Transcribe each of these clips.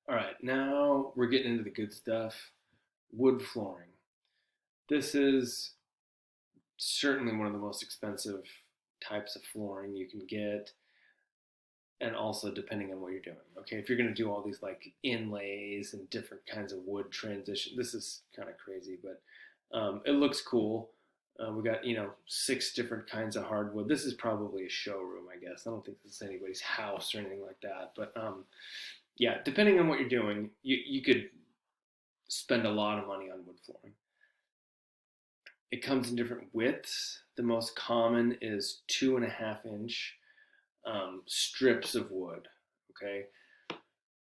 All right, now we're getting into the good stuff. Wood flooring. This is certainly one of the most expensive types of flooring you can get, and also depending on what you're doing. Okay, if you're going to do all these like inlays and different kinds of wood transition, this is kind of crazy, but it looks cool. We got 6 different kinds of hardwood. This is probably a showroom, I guess. I don't think this is anybody's house or anything like that, but yeah, depending on what you're doing, you could spend a lot of money on wood flooring. It comes in different widths. The most common is 2.5 inch strips of wood. Okay,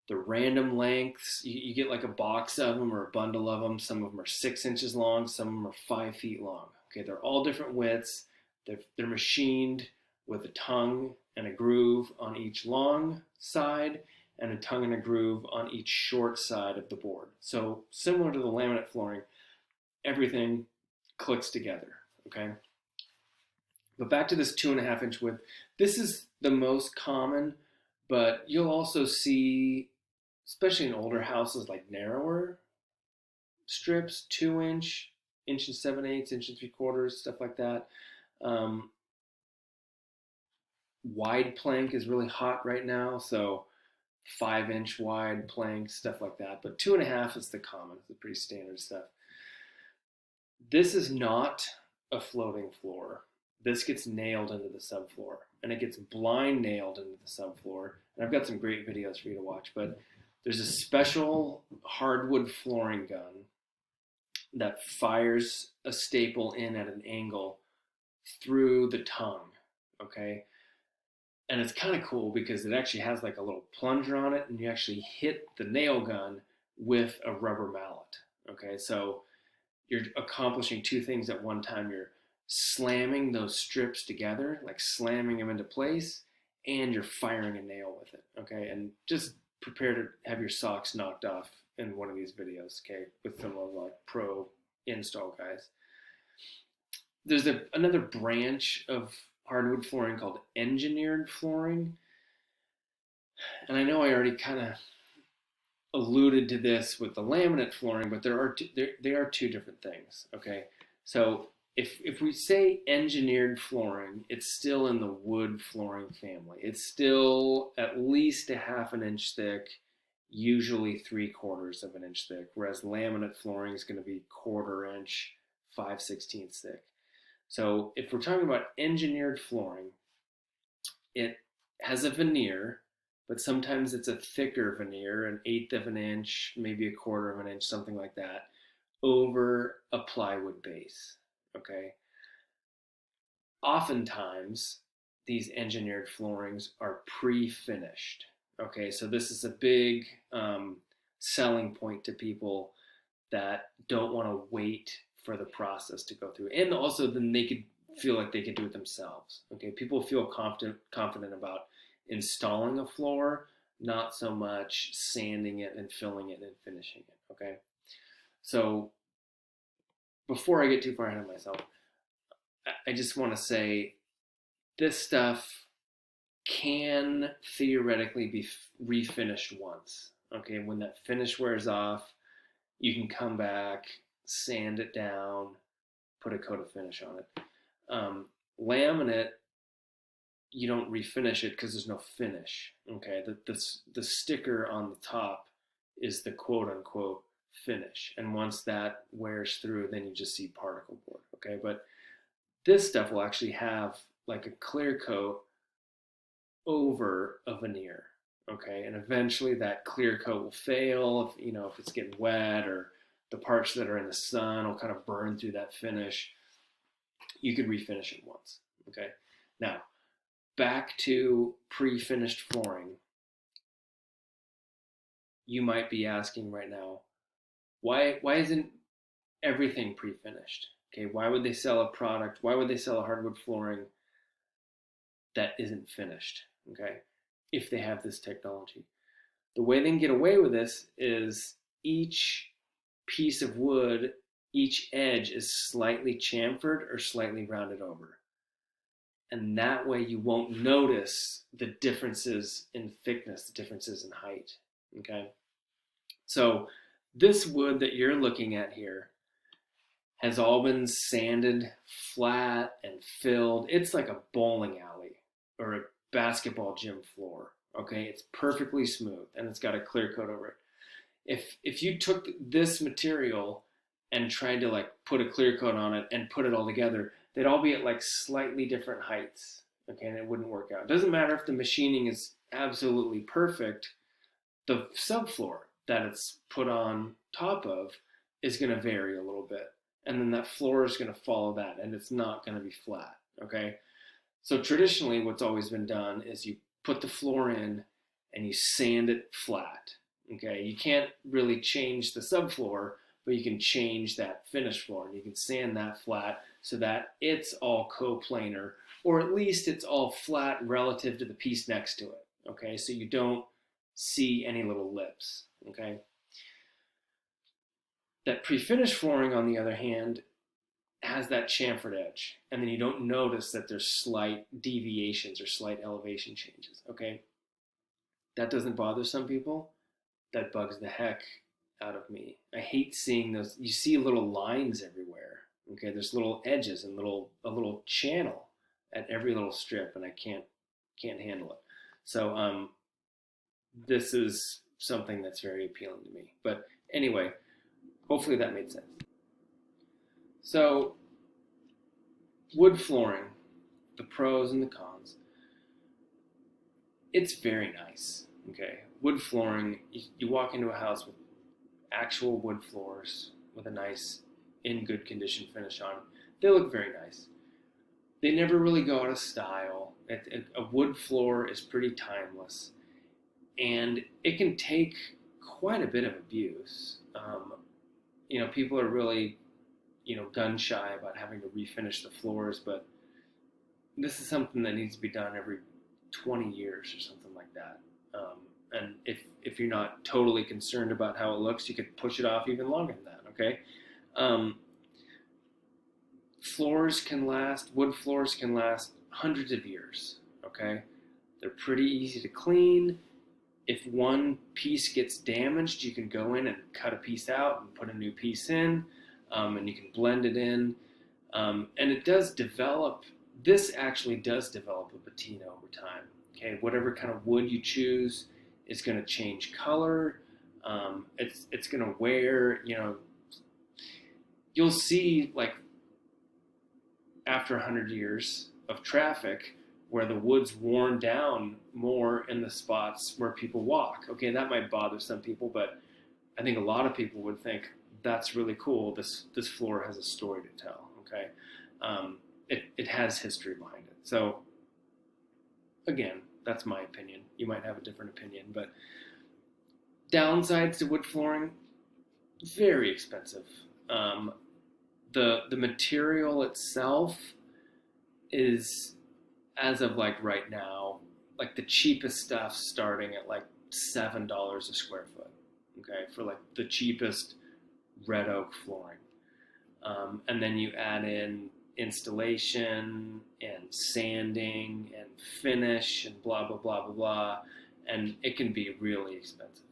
the random lengths you get like a box of them or a bundle of them. Some of them are 6 inches long, some of them are 5 feet long. Okay, they're all different widths. They're machined with a tongue and a groove on each long side and a tongue and a groove on each short side of the board. So similar to the laminate flooring, everything clicks together. Okay, but back to this 2.5 inch width. This is the most common, but you'll also see, especially in older houses, like narrower strips, 2 inch, inch and 7/8, inch and 3/4, stuff like that. Um, Wide plank is really hot right now, so 5 inch wide plank, stuff like that. But 2.5 is the common, the pretty standard stuff. This is not a floating floor. This gets nailed into the subfloor, and it gets blind nailed into the subfloor. And I've got some great videos for you to watch, but there's a special hardwood flooring gun that fires a staple in at an angle through the tongue. Okay, and it's kind of cool because it actually has like a little plunger on it, and you actually hit the nail gun with a rubber mallet. Okay, so you're accomplishing 2 things at one time. You're slamming those strips together, like slamming them into place, and you're firing a nail with it. Okay, and just prepare to have your socks knocked off in one of these videos. Okay, with some of like pro install guys. There's another branch of hardwood flooring called engineered flooring, and I know I already kind of alluded to this with the laminate flooring, but they are 2 different things. Okay, so if we say engineered flooring, it's still in the wood flooring family. It's still at least a 1/2 inch thick, usually 3/4 of an inch thick, whereas laminate flooring is going to be 1/4 inch, 5/16 thick. So if we're talking about engineered flooring, it has a veneer, but sometimes it's a thicker veneer, an eighth of an inch, maybe a quarter of an inch, something like that, over a plywood base. Okay. Oftentimes, these engineered floorings are pre-finished. Okay, so this is a big selling point to people that don't want to wait for the process to go through, and also then they could feel like they could do it themselves. Okay, people feel confident about installing a floor, not so much sanding it and filling it and finishing it. Okay, so before I get too far ahead of myself, I just want to say this stuff can theoretically be refinished once. Okay, when that finish wears off, you can come back, sand it down, put a coat of finish on it. Laminate, you don't refinish it because there's no finish. Okay, the sticker on the top is the quote unquote finish, and once that wears through, then you just see particle board. Okay, but this stuff will actually have like a clear coat over a veneer. Okay, and eventually that clear coat will fail if it's getting wet, or the parts that are in the sun will kind of burn through that finish. You could refinish it once. Okay, now back to pre-finished flooring. You might be asking right now, why isn't everything pre-finished? Okay, why would they sell a product? Why would they sell a hardwood flooring that isn't finished? Okay, if they have this technology, the way they can get away with this is each piece of wood, each edge is slightly chamfered or slightly rounded over. And that way you won't notice the differences in thickness, the differences in height. Okay. So this wood that you're looking at here has all been sanded flat and filled. It's like a bowling alley or a basketball gym floor. Okay, it's perfectly smooth and it's got a clear coat over it. If you took this material and tried to like put a clear coat on it and put it all together, they'd all be at like slightly different heights. Okay, and it wouldn't work out. It doesn't matter if the machining is absolutely perfect, the subfloor that it's put on top of is going to vary a little bit. And then that floor is going to follow that, and it's not going to be flat. Okay, so traditionally what's always been done is you put the floor in and you sand it flat. Okay, you can't really change the subfloor, but you can change that finish floor, and you can sand that flat so that it's all coplanar, or at least it's all flat relative to the piece next to it. Okay, so you don't see any little lips. Okay, that pre-finished flooring, on the other hand, has that chamfered edge, and then you don't notice that there's slight deviations or slight elevation changes. Okay, that doesn't bother some people. That bugs the heck out of me. I hate seeing those. You see little lines everywhere. Okay, there's little edges and a little channel at every little strip, and I can't handle it. So this is something that's very appealing to me. But anyway, hopefully that made sense. So wood flooring, the pros and the cons. It's very nice. Okay, wood flooring, you walk into a house with actual wood floors with a nice, in good condition finish on. They look very nice. They never really go out of style. A wood floor is pretty timeless, and it can take quite a bit of abuse. People are really, gun shy about having to refinish the floors, but this is something that needs to be done every 20 years or something like that. And if you're not totally concerned about how it looks, you could push it off even longer than that. Okay. Wood floors can last hundreds of years. Okay, they're pretty easy to clean. If one piece gets damaged, you can go in and cut a piece out and put a new piece in, and you can blend it in. And it does develop. This actually does develop a patina over time. Okay, whatever kind of wood you choose is going to change color. It's going to wear. You'll see like after 100 years of traffic where the wood's worn down more in the spots where people walk. Okay, that might bother some people, but I think a lot of people would think that's really cool. This floor has a story to tell. Okay, it has history behind it. So again, that's my opinion. You might have a different opinion, but downsides to wood flooring, very expensive. The material itself is, as of like right now, like the cheapest stuff starting at like $7 a square foot. Okay, for like the cheapest red oak flooring, and then you add in installation and sanding and finish and blah blah blah blah blah, and it can be really expensive.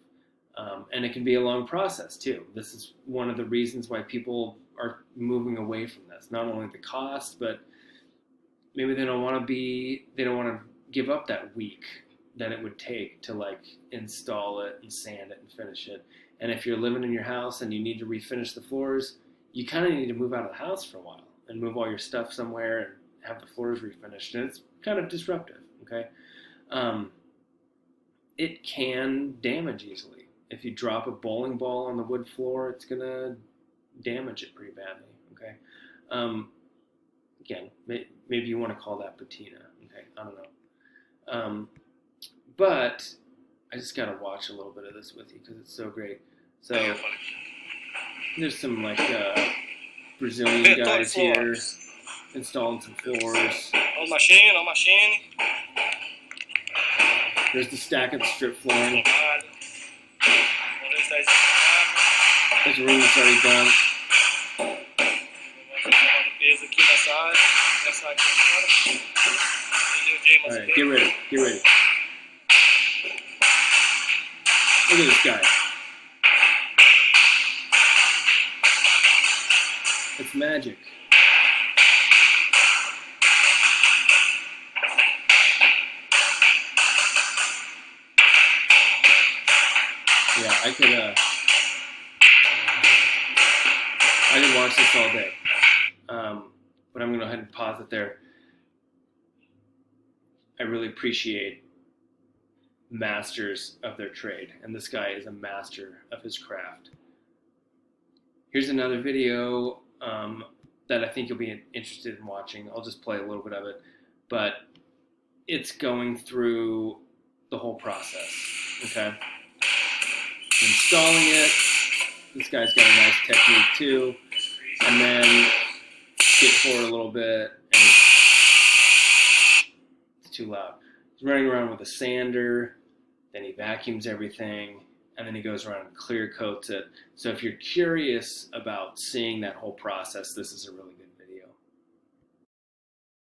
And it can be a long process too. This is one of the reasons why people are moving away from this. Not only the cost, but maybe they don't want to give up that week that it would take to like install it and sand it and finish it. And if you're living in your house and you need to refinish the floors, you kind of need to move out of the house for a while and move all your stuff somewhere and have the floors refinished. And it's kind of disruptive. Okay. It can damage easily. If you drop a bowling ball on the wood floor, it's going to damage it pretty badly, okay? Again, maybe you want to call that patina, okay? I don't know. But I just got to watch a little bit of this with you because it's so great. So there's some like Brazilian guys here installing some floors. On machine. There's the stack of strip flooring. There's a room that's already done. Alright, get ready. Look at this guy. It's magic. Yeah, I could watch this all day. But I'm going to go ahead and pause it there. I really appreciate masters of their trade, and this guy is a master of his craft. Here's another video that I think you'll be interested in watching. I'll just play a little bit of it, but it's going through the whole process, okay? Installing it. This guy's got a nice technique too. And then skip forward a little bit, and it's too loud. He's running around with a sander, then he vacuums everything, and then he goes around and clear coats it. So if you're curious about seeing that whole process, this is a really good